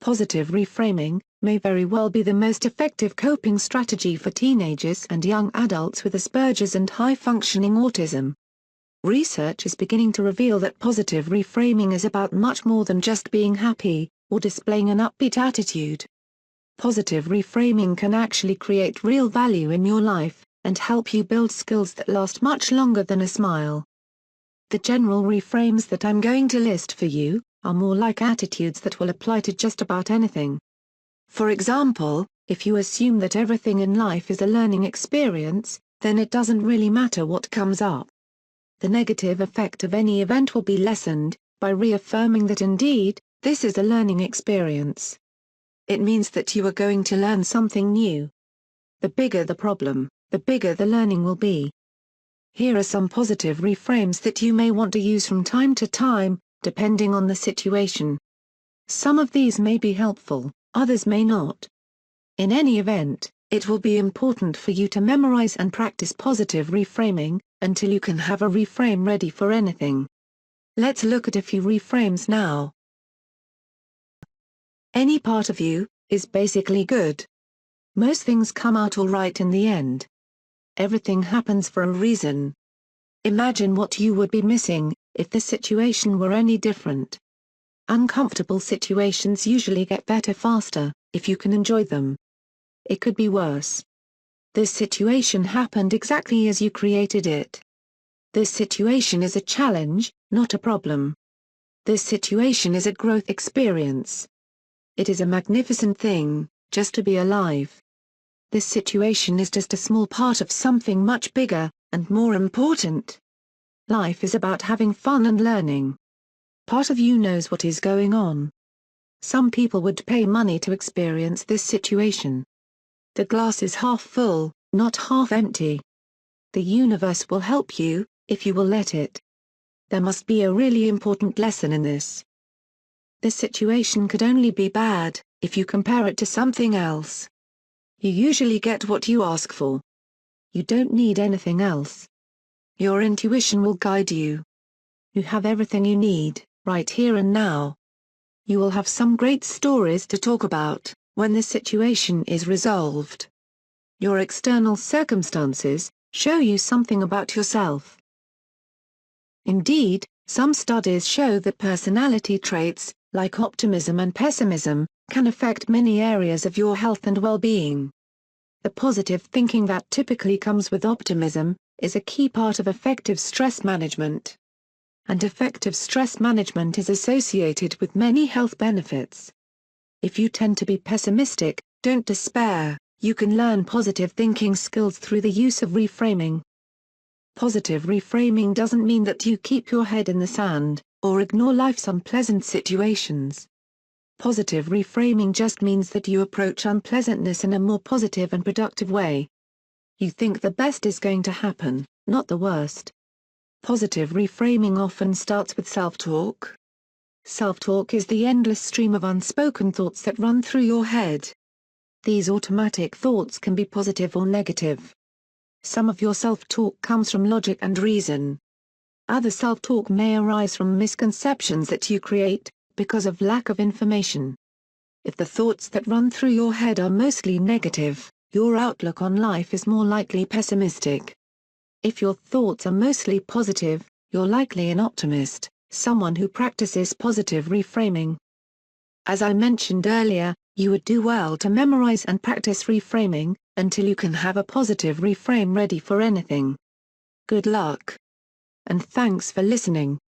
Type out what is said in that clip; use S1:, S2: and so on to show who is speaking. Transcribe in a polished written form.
S1: Positive reframing may very well be the most effective coping strategy for teenagers and young adults with Asperger's and high-functioning autism. Research is beginning to reveal that positive reframing is about much more than just being happy, or displaying an upbeat attitude. Positive reframing can actually create real value in your life, and help you build skills that last much longer than a smile. The general reframes that I'm going to list for you are more like attitudes that will apply to just about anything. For example, if you assume that everything in life is a learning experience, then it doesn't really matter what comes up. The negative effect of any event will be lessened by reaffirming that indeed, this is a learning experience. It means that you are going to learn something new. The bigger the problem, the bigger the learning will be. Here are some positive reframes that you may want to use from time to time, depending on the situation. Some of these may be helpful, others may not. In any event, it will be important for you to memorize and practice positive reframing, until you can have a reframe ready for anything. Let's look at a few reframes now. Any part of you is basically good. Most things come out all right in the end. Everything happens for a reason. Imagine what you would be missing if the situation were any different. Uncomfortable situations usually get better faster if you can enjoy them. It could be worse. This situation happened exactly as you created it. This situation is a challenge, not a problem. This situation is a growth experience. It is a magnificent thing, just to be alive. This situation is just a small part of something much bigger, and more important. Life is about having fun and learning. Part of you knows what is going on. Some people would pay money to experience this situation. The glass is half full, not half empty. The universe will help you, if you will let it. There must be a really important lesson in this. This situation could only be bad if you compare it to something else. You usually get what you ask for. You don't need anything else. Your intuition will guide you. You have everything you need, right here and now. You will have some great stories to talk about when the situation is resolved. Your external circumstances show you something about yourself. Indeed, some studies show that personality traits, like optimism and pessimism, can affect many areas of your health and well-being. The positive thinking that typically comes with optimism is a key part of effective stress management. And effective stress management is associated with many health benefits. If you tend to be pessimistic, don't despair, you can learn positive thinking skills through the use of reframing. Positive reframing doesn't mean that you keep your head in the sand, or ignore life's unpleasant situations. Positive reframing just means that you approach unpleasantness in a more positive and productive way. You think the best is going to happen, not the worst. Positive reframing often starts with self-talk. Self-talk is the endless stream of unspoken thoughts that run through your head. These automatic thoughts can be positive or negative. Some of your self-talk comes from logic and reason. Other self-talk may arise from misconceptions that you create, because of lack of information. If the thoughts that run through your head are mostly negative, your outlook on life is more likely pessimistic. If your thoughts are mostly positive, you're likely an optimist, someone who practices positive reframing. As I mentioned earlier, you would do well to memorize and practice reframing, until you can have a positive reframe ready for anything. Good luck. And thanks for listening.